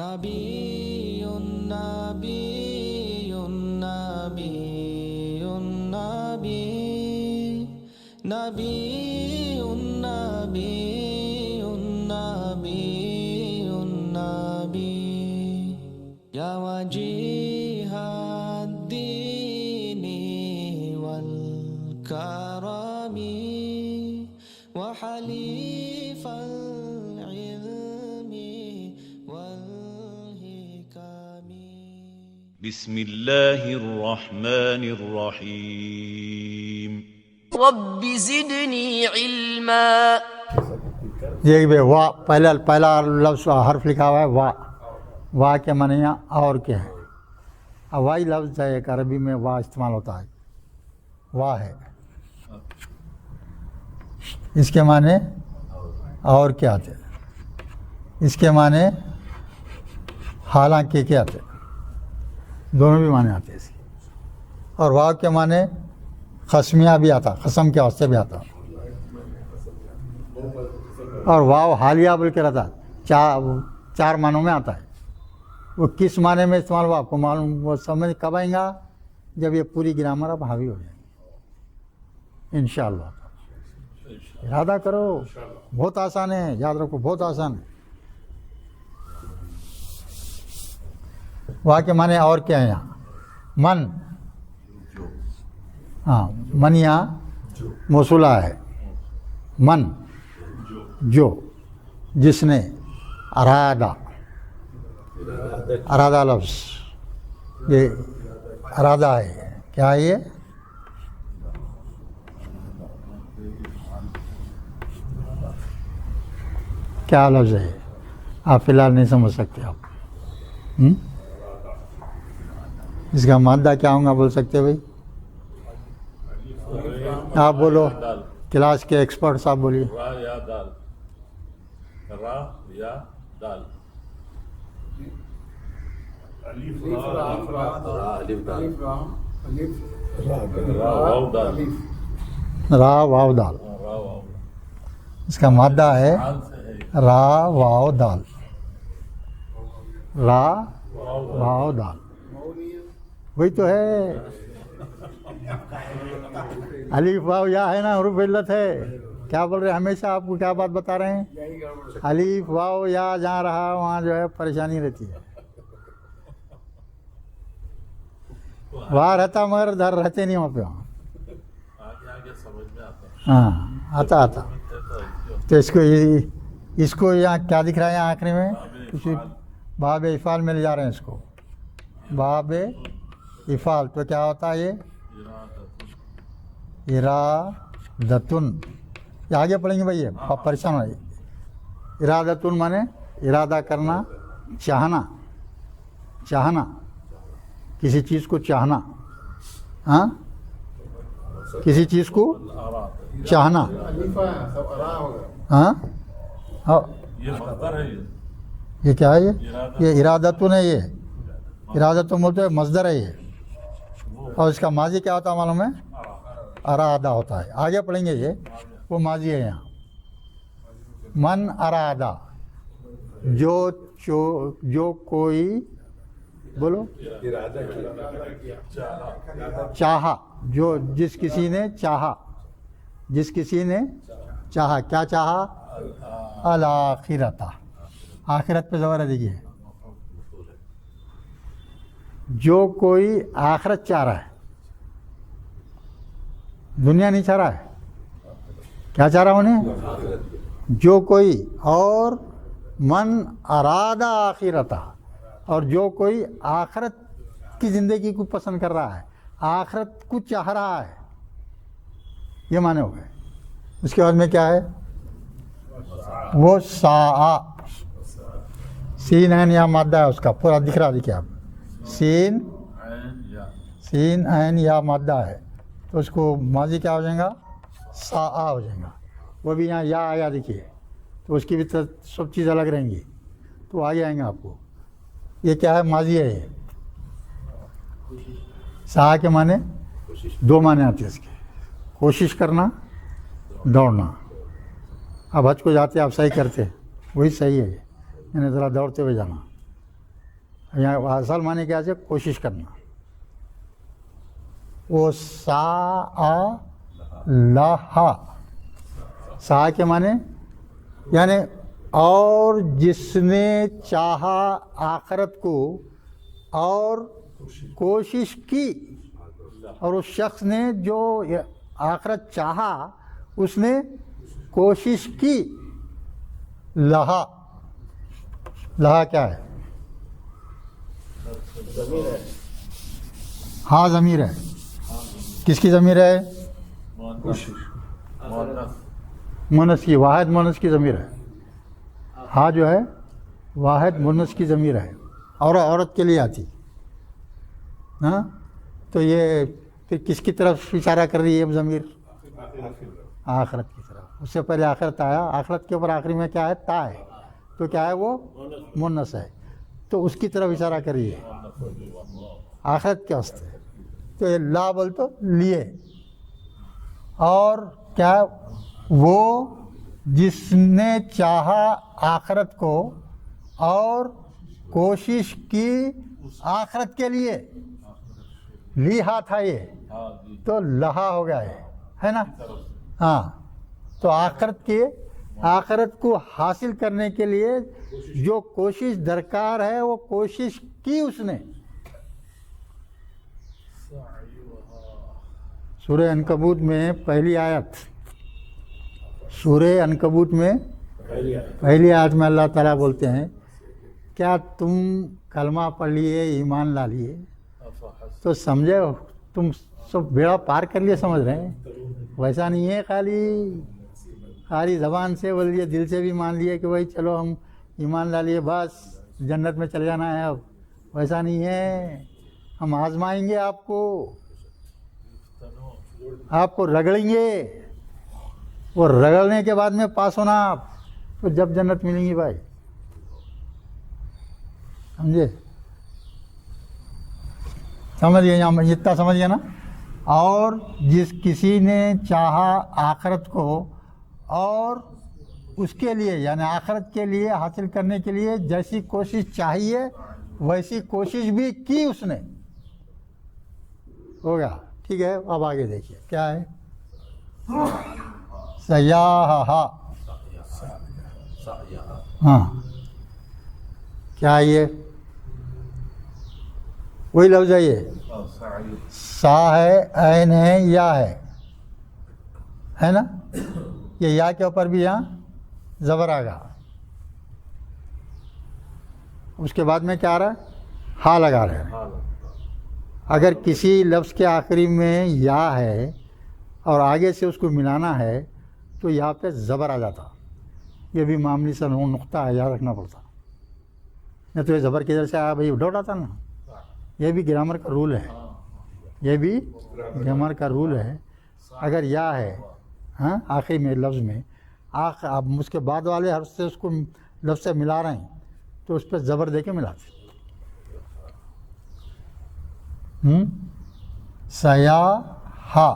نبي نبي نبي نبي نبي نبي نبي نبي يا وجيه الدين والكرم وحليف العلم والحكم. بسم الله الرحمن الرحيم. رب زدني علما. یہ بے وا پہلا لفظ حرف لکھا ہوا ہے وا. وا کے معنی اور کیا ہے؟ وائی لفظ ہے ایک عربی میں وا استعمال ہوتا ہے. وا ہے اس کے معنی اور کیا آتے؟ اس کے معنی حالانکہ کیا آتے؟ دونوں بھی معنی آتے ہیں اس کے. اور واو کے معنی قسمیہ بھی آتا، قسم کے واسطے بھی آتا. اور واو حالیہ بول کے رہتا، چار معنوں میں آتا ہے. وہ کس معنی میں استعمال ہوا آپ کو معلوم، وہ سمجھ کب آئیں گا جب یہ پوری گرامر اب حاوی ہو جائے گی انشاءاللہ. ارادہ کرو، بہت آسان ہے، یاد رکھو بہت آسان ہے. وہاں کے معنی اور کیا ہے یہاں؟ من، ہاں من یہاں موصولہ ہے. من جو، جس نے، ارادہ لفظ یہ ارادہ ہے. کیا ہے یہ؟ کیا لفظ ہے؟ آپ فی الحال نہیں سمجھ سکتے آپ. اس کا مادہ کیا ہوں گا بول سکتے بھائی؟ آپ بولو، کلاس کے ایکسپرٹ صاحب بولیے. را یا دال، را یا دال، الف را واو دال، را واو دال. اس کا مادہ ہے را واو دال. را واو دال وہی تو ہے. الف واو یا ہے نا، حروف علت ہے. کیا بول رہے ہیں؟ ہمیشہ آپ کو کیا بات بتا رہے ہیں؟ الف واو یا جہاں رہا وہاں جو ہے پریشانی رہتی ہے. وہاں رہتا مگر ادھر رہتے نہیں وہاں پہ. ہاں آتا. تو اس کو یہاں کیا دکھ رہا ہے یہاں آخری میں؟ کچھ باب افعال میں لے جا رہے ہیں اس کو. باب افعال تو کیا ہوتا ہے؟ یہ ارادتن. یہ آگے پڑھیں گے بھائی، یہ پریشان ہوئے. ارادتن مانے ارادہ کرنا، چاہنا کسی چیز کو چاہنا. ہاں کسی چیز کو چاہنا. ہاں یہ مصدر ہے. یہ کیا ہے؟ یہ ارادتن ہے. یہ ارادتن بولتے ہیں مصدر ہے یہ. اور اس کا ماضی کیا ہوتا ہے معلوم ہے؟ ارادہ ہوتا ہے. آگے پڑھیں گے یہ وہ ماضی ہے یہاں. من ارادہ، جو کوئی بولو چاہا، جس کسی نے چاہا. کیا چاہا؟ الآخرت. آخرت پہ زبر ہے دیکھیے. جو کوئی آخرت چاہ رہا ہے، دنیا نہیں چاہ رہا ہے. کیا چاہ رہا انہیں؟ جو کوئی. اور من ارادہ آخرتا، اور جو کوئی آخرت کی زندگی کو پسند کر رہا ہے، آخرت کو چاہ رہا ہے. یہ معنی ہو گئے. اس کے بعد میں کیا ہے؟ وہ سا، سین عین یا مادہ ہے اس کا پورا دکھ رہا. دیکھیے آپ، سین عین یا مادہ ہے تو اس کو ماضی کیا ہو جائے گا؟ سا ہو جائے گا. وہ بھی یہاں یا آیا دیکھیے تو اس کی بھی سب چیز الگ رہیں گی تو آگے آئیں گے آپ کو. یہ کیا ہے؟ ماضی ہے. یہ سا کے معنی دو معنی آتے ہیں اس کے. کوشش کرنا، دوڑنا. اب حج کو جاتے آپ صحیح کرتے، وہی صحیح ہے. میں نے ذرا دوڑتے ہوئے جانا. یہاں اصل معنی کیا ہے؟ کوشش کرنا. وہ سا لہا، سا کے معنی یعنی اور جس نے چاہا آخرت کو اور کوشش کی، اور اس شخص نے جو آخرت چاہا اس نے کوشش کی. لہا، لہا کیا ہے؟ ہاں ضمیر ہے. کس کی ضمیر ہے؟ مونس کی، واحد مونس کی ضمیر ہے. ہاں جو ہے واحد مونس کی ضمیر ہے، اور عورت کے لیے آتی. ہاں تو یہ پھر کس کی طرف اشارہ کر رہی ہے ضمیر؟ آخرت کی طرف. اس سے پہلے آخرت آیا، آخرت کے اوپر آخری میں کیا ہے؟ تا ہے. تو کیا ہے وہ؟ مونس ہے. تو اس کی طرف اشارہ کر رہی ہے آخرت کے واسطے. تو یہ لا بول تو لیے. اور کیا؟ وہ جس نے چاہا آخرت کو اور کوشش کی آخرت کے لیے. لیہا تھا یہ تو لہا ہو گیا ہے نا. ہاں تو آخرت کو حاصل کرنے کے لیے جو کوشش درکار ہے وہ کوشش کی اس نے. سورہ عنکبوت میں پہلی آیت، سورہ عنکبوت میں پہلی آیت میں اللہ تعالیٰ بولتے ہیں کیا تم کلمہ پڑھ لیے، ایمان لا لیے تو سمجھے تم سب بیڑا پار کر لیے سمجھ رہے ہیں؟ ویسا نہیں ہے خالی زبان سے بول لیے، دل سے بھی مان لیے کہ بھائی چلو ہم ایمان لا لیے بس جنت میں چلے جانا ہے. اب ویسا نہیں ہے. ہم آزمائیں گے آپ کو رگڑیں گے. وہ رگڑنے کے بعد میں پاس ہونا آپ تو جب جنت ملیں گی بھائی. سمجھے؟ سمجھیے یہاں اتنا سمجھیے نا. اور جس کسی نے چاہا آخرت کو اور اس کے لیے یعنی آخرت کے لیے حاصل کرنے کے لیے جیسی کوشش چاہیے ویسی کوشش بھی کی اس نے. ہوگا ٹھیک ہے. اب آگے دیکھیے کیا ہے. سیاح، ہاں کیا یہ وہی لفظ ہے. یہ سا ہے، عین ہے، یا ہے نا. یہ یا کے اوپر بھی یہاں زبر آ گا. اس کے بعد میں کیا آ رہا ہے؟ ہا لگا رہے ہیں. اگر کسی لفظ کے آخری میں یا ہے اور آگے سے اس کو ملانا ہے تو یہاں پہ زبر آ جاتا. یہ بھی معمولی سا نقطہ ہے، یاد رکھنا پڑتا. نہیں تو یہ زبر کدھر سے آیا بھائی؟ ڈاؤٹ آتا نا. یہ بھی گرامر کا رول ہے. یہ بھی گرامر کا رول ہے. اگر یا ہے ہاں آخری میں لفظ میں اب اس کے بعد والے حرف سے اس کو لفظ سے ملا رہے ہیں تو اس پہ زبر دے کے ملاتے. سیاح، ہا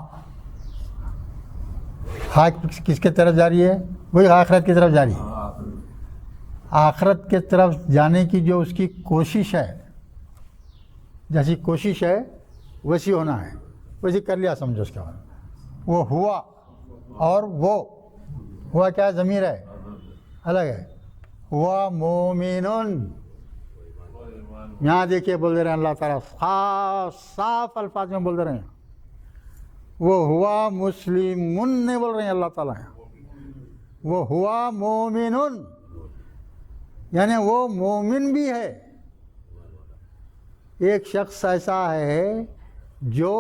کس کے طرف جاری ہے؟ وہی آخرت کی طرف جاری ہے. آخرت کے طرف جانے کی جو اس کی کوشش ہے، جیسی کوشش ہے ویسی ہونا ہے. ویسی کر لیا سمجھو. اس کے بعد وہ ہوا اور وہ ہوا کیا ضمیر ہے الگ ہے. ہوا مومنون. یہاں دیکھیے بول دے رہے ہیں اللہ تعالیٰ صاف الفاظ میں بول دے رہے ہیں. وہ ہوا مسلمون نہیں بول رہے ہیں اللہ تعالیٰ. وہ ہوا مومنون یعنی وہ مومن بھی ہے. ایک شخص ایسا ہے جو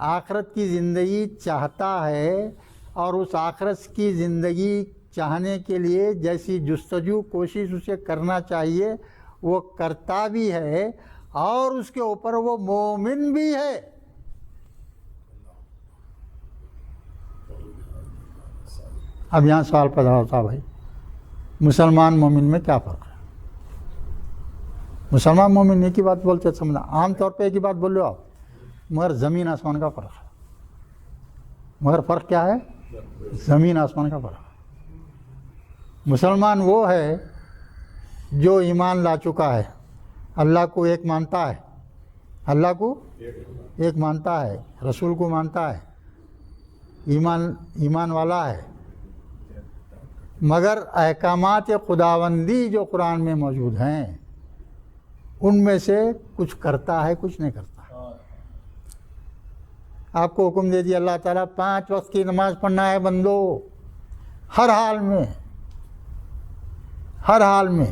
آخرت کی زندگی چاہتا ہے اور اس آخرت کی زندگی چاہنے کے لیے جیسی جستجو کوشش اسے کرنا چاہیے وہ کرتا بھی ہے اور اس کے اوپر وہ مومن بھی ہے. اب یہاں سوال پیدا ہوتا بھائی مسلمان مومن میں کیا فرق ہے؟ مسلمان مومن ایک ہی بات بولتے سمجھنا. عام طور پہ ایک ہی بات بول رہے ہو آپ، مگر زمین آسمان کا فرق ہے. مگر فرق کیا ہے؟ زمین آسمان کا فرق ہے. مسلمان وہ ہے جو ایمان لا چکا ہے اللہ کو ایک مانتا ہے، اللہ کو ایک مانتا ہے، رسول کو مانتا ہے، ایمان والا ہے، مگر احکامات خداوندی جو قرآن میں موجود ہیں ان میں سے کچھ کرتا ہے، کچھ نہیں کرتا۔ آپ کو حکم دے دیا اللہ تعالیٰ 5 وقت کی نماز پڑھنا ہے بندو، ہر حال میں، ہر حال میں،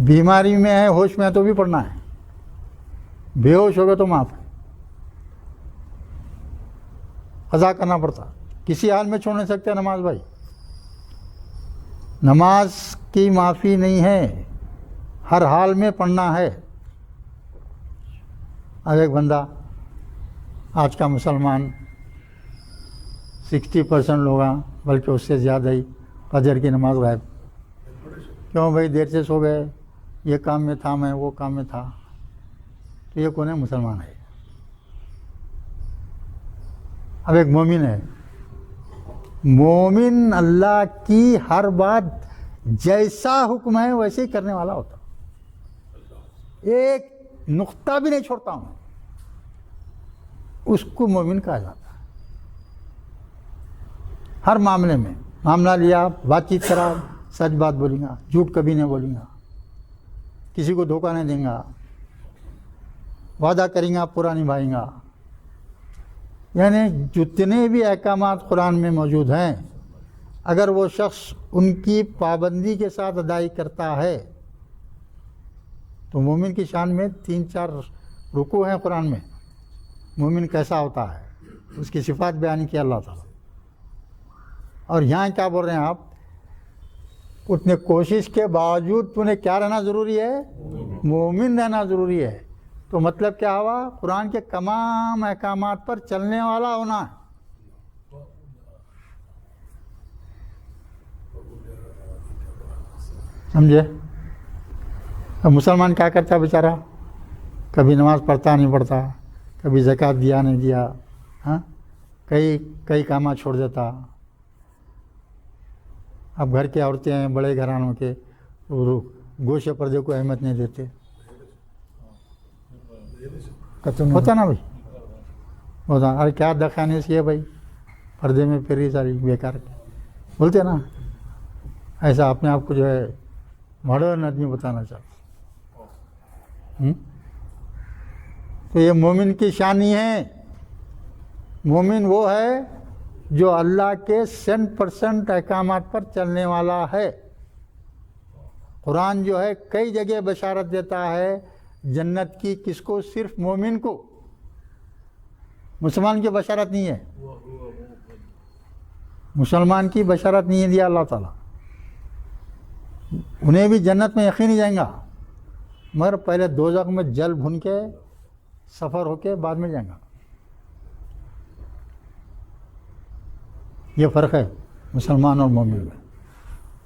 بیماری میں ہے، ہوش میں ہے تو بھی پڑھنا ہے، بے ہوش ہو گئے تو معاف ہے، قضا کرنا پڑتا، کسی حال میں چھوڑ نہیں سکتے نماز بھائی، نماز کی معافی نہیں ہے، ہر حال میں پڑھنا ہے۔ اب ایک بندہ آج کا مسلمان 60% لوگ ہیں، بلکہ اس سے زیادہ ہی فجر کی نماز غائب، کیوں بھائی دیر سے سو گئے، یہ کام میں تھا، میں وہ کام میں تھا، تو یہ کون ہے؟ مسلمان ہے۔ اب ایک مومن ہے، مومن اللہ کی ہر بات جیسا حکم ہے ویسے ہی کرنے والا ہوتا، ایک نقطہ بھی نہیں چھوڑتا ہوں، اس کو مومن کہا جاتا ہے۔ ہر معاملے میں، معاملہ لیا، بات چیت کرا، سچ بات بولیں گا، جھوٹ کبھی نہیں بولیں گا، کسی کو دھوکہ نہیں دیں گا، وعدہ کریں گا پورا نبھائیں گا، یعنی جتنے بھی احکامات قرآن میں موجود ہیں اگر وہ شخص ان کی پابندی کے ساتھ ادائی کرتا ہے تو مومن کی شان میں 3-4 رکوع ہیں قرآن میں، مومن کیسا ہوتا ہے اس کی صفات بیان کی اللہ تعالیٰ۔ اور یہاں کیا بول رہے ہیں آپ؟ اتنے کوشش کے باوجود تمہیں کیا رہنا ضروری ہے؟ مومن رہنا ضروری ہے۔ تو مطلب کیا ہوا؟ قرآن کے تمام احکامات پر چلنے والا ہونا ہے۔ سمجھے؟ اب مسلمان کیا کرتا ہے بیچارہ؟ کبھی نماز پڑھتا نہیں پڑھتا، کبھی زکوٰۃ دیا نہیں دیا، ہاں، کئی کام چھوڑ دیتا۔ اب گھر کی عورتیں ہیں بڑے گھرانوں کے، گوشے پردے کو اہمیت نہیں دیتے، ہوتا نا بھائی، ہوتا۔ ارے کیا دکھانے سے ہے بھائی، پردے میں پھر ہی ساری بیکار بولتے نا، ایسا اپنے آپ کو جو ہے ماڈرن آدمی بتانا چاہتا۔ تو یہ مومن کی شانی ہے۔ مومن وہ ہے جو اللہ کے 100% احکامات پر چلنے والا ہے۔ قرآن جو ہے کئی جگہ بشارت دیتا ہے جنت کی، کس کو؟ صرف مومن کو، مسلمان کی بشارت نہیں ہے، مسلمان کی بشارت نہیں دیا اللہ تعالیٰ۔ انہیں بھی جنت میں یقینی جائیں گا، مگر پہلے دوزخ میں جل بھن کے سفر ہو کے بعد میں جائیں گا۔ یہ فرق ہے مسلمان اور مومن میں۔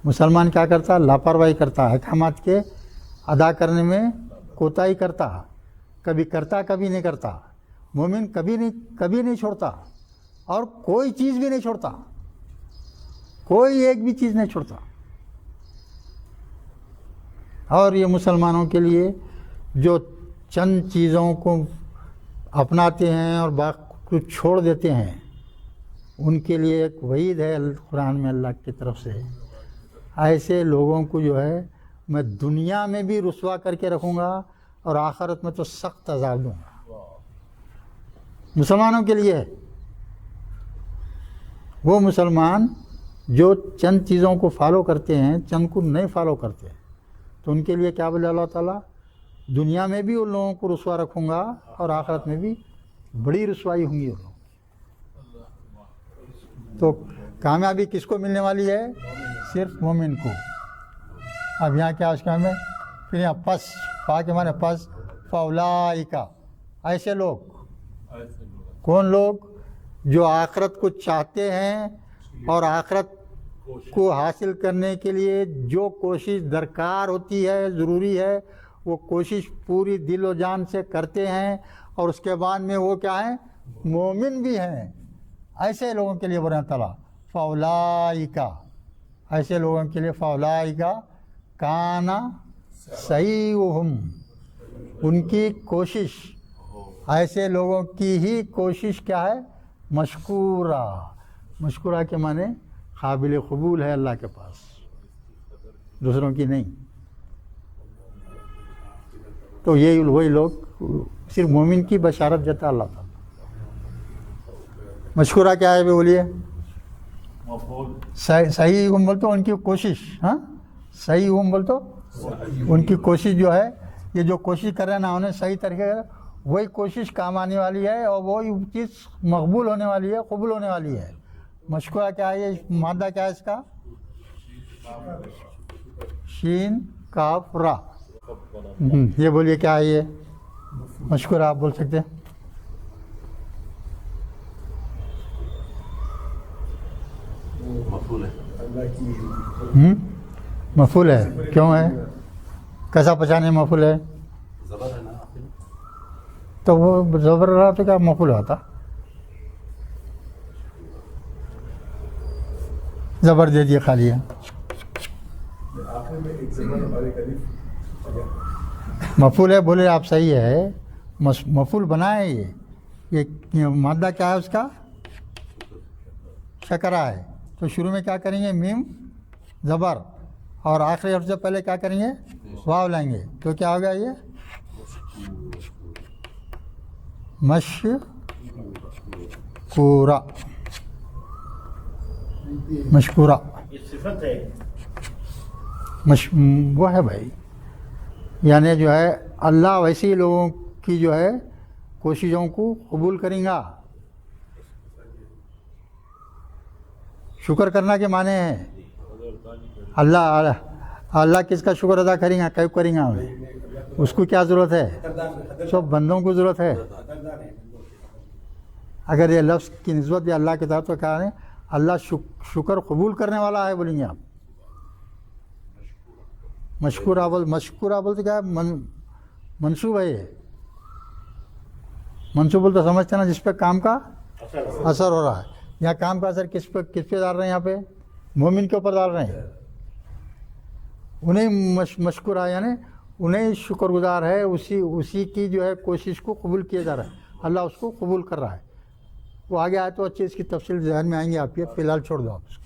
مسلمان کیا کرتا؟ لاپرواہی کرتا، احکامات کے ادا کرنے میں کوتاہی کرتا، کبھی کرتا کبھی نہیں کرتا۔ مومن کبھی نہیں چھوڑتا، اور کوئی چیز بھی نہیں چھوڑتا، کوئی ایک بھی چیز نہیں چھوڑتا۔ اور یہ مسلمانوں کے لیے جو چند چیزوں کو اپناتے ہیں اور باقی کچھ چھوڑ دیتے ہیں، ان کے لیے ایک وعید ہے قرآن میں اللہ کی طرف سے، ایسے لوگوں کو جو ہے میں دنیا میں بھی رسوا کر کے رکھوں گا اور آخرت میں تو سخت عذاب دوں گا۔ مسلمانوں کے لیے ہے، وہ مسلمان جو چند چیزوں کو فالو کرتے ہیں، چند کو نہیں فالو کرتے، تو ان کے لیے کیا بولے اللہ تعالیٰ؟ دنیا میں بھی ان لوگوں کو رسوا رکھوں گا اور آخرت میں بھی بڑی رسوائی ہوں گی ان لوگوں۔ تو کامیابی کس کو ملنے والی ہے؟ صرف مومن کو۔ اب یہاں کیا اس کا میں پھر یہاں پس، پا کے معنی پس، فاولائکا، ایسے لوگ۔ کون لوگ؟ جو آخرت کو چاہتے ہیں اور آخرت کو حاصل کرنے کے لیے جو کوشش درکار ہوتی ہے، ضروری ہے، وہ کوشش پوری دل و جان سے کرتے ہیں، اور اس کے بعد میں وہ کیا ہیں؟ مومن بھی ہیں۔ ایسے لوگوں کے لیے بولنا تعالیٰ فاولائکا، ایسے لوگوں کے لیے فاولائکا کانا سعیہم، ان کی کوشش، ایسے لوگوں کی ہی کوشش کیا ہے؟ مشکورہ. مشکورہ کے معنی قابل قبول ہے اللہ کے پاس، دوسروں کی نہیں. تو یہ وہی لوگ صرف مومن کی بشارت دیتا اللہ تعالیٰ. مشکورہ کیا ہے بھی بولیے؟ مفعول صحیح ہم بول تو ان کی کوشش. ہاں صحیح ہم بول تو ان کی کوشش جو ہے، یہ جو کوشش کر رہے ہیں نا انہیں صحیح طریقے سے، وہی کوشش کام آنے والی ہے اور وہی چیز مقبول ہونے والی ہے، قبول ہونے والی ہے. مشکورہ کیا ہے؟ یہ مادہ کیا ہے اس کا؟ شین کاف را. یہ بولیے کیا ہے یہ مشکورہ؟ آپ بول سکتے ہیں؟ مفعول ہے. مفعول ہے. کیوں ہے؟ کیسا پہچانے مفعول ہے؟ زبر ہے نا آخر. تو وہ زبر رہا تو کیا مفعول ہوتا؟ زبر دے دیے خالی ہے. آخر میں ایک زبر اور ایک الف. مفعول ہے بولے آپ، صحیح ہے. مفعول بنائے یہ مادہ کیا ہے اس کا؟ شکرہ ہے. تو شروع میں کیا کریں گے؟ میم زبر، اور آخری حرف سے پہلے کیا کریں گے؟ واو لائیں گے. تو کیا ہوگا یہ؟ مشکورہ. مشکورہ وہ ہے بھائی، یعنی جو ہے اللہ ویسے لوگوں کی جو ہے کوششوں کو قبول کریں گا. شکر کرنا کے معنی ہے اللہ کس کا شکر ادا کریں گا؟ کیوں کریں گا؟ اس کو کیا ضرورت ہے؟ سب بندوں کو ضرورت ہے. اگر یہ لفظ کی نسبت یا اللہ کی طرف تو کیا ہے؟ اللہ شکر قبول کرنے والا ہے بولیں گے آپ. مشکورہ بولتے کیا ہے؟ منصوب ہے. یہ منصوب بولتے سمجھتے نا جس پہ کام کا اثر ہو رہا ہے. یہاں کام کا اثر کس پہ ڈال رہے ہیں؟ یہاں پہ مومن کے اوپر ڈال رہے ہیں. انہیں مشکورہ یعنی انہیں شکر گزار ہے، اسی کی جو ہے کوشش کو قبول کیا جا رہا ہے. اللہ اس کو قبول کر رہا ہے. وہ آگے آئے تو اچھی اس کی تفصیل ذہن میں آئیں گے آپ کے، فی الحال چھوڑ دو آپ اس کو.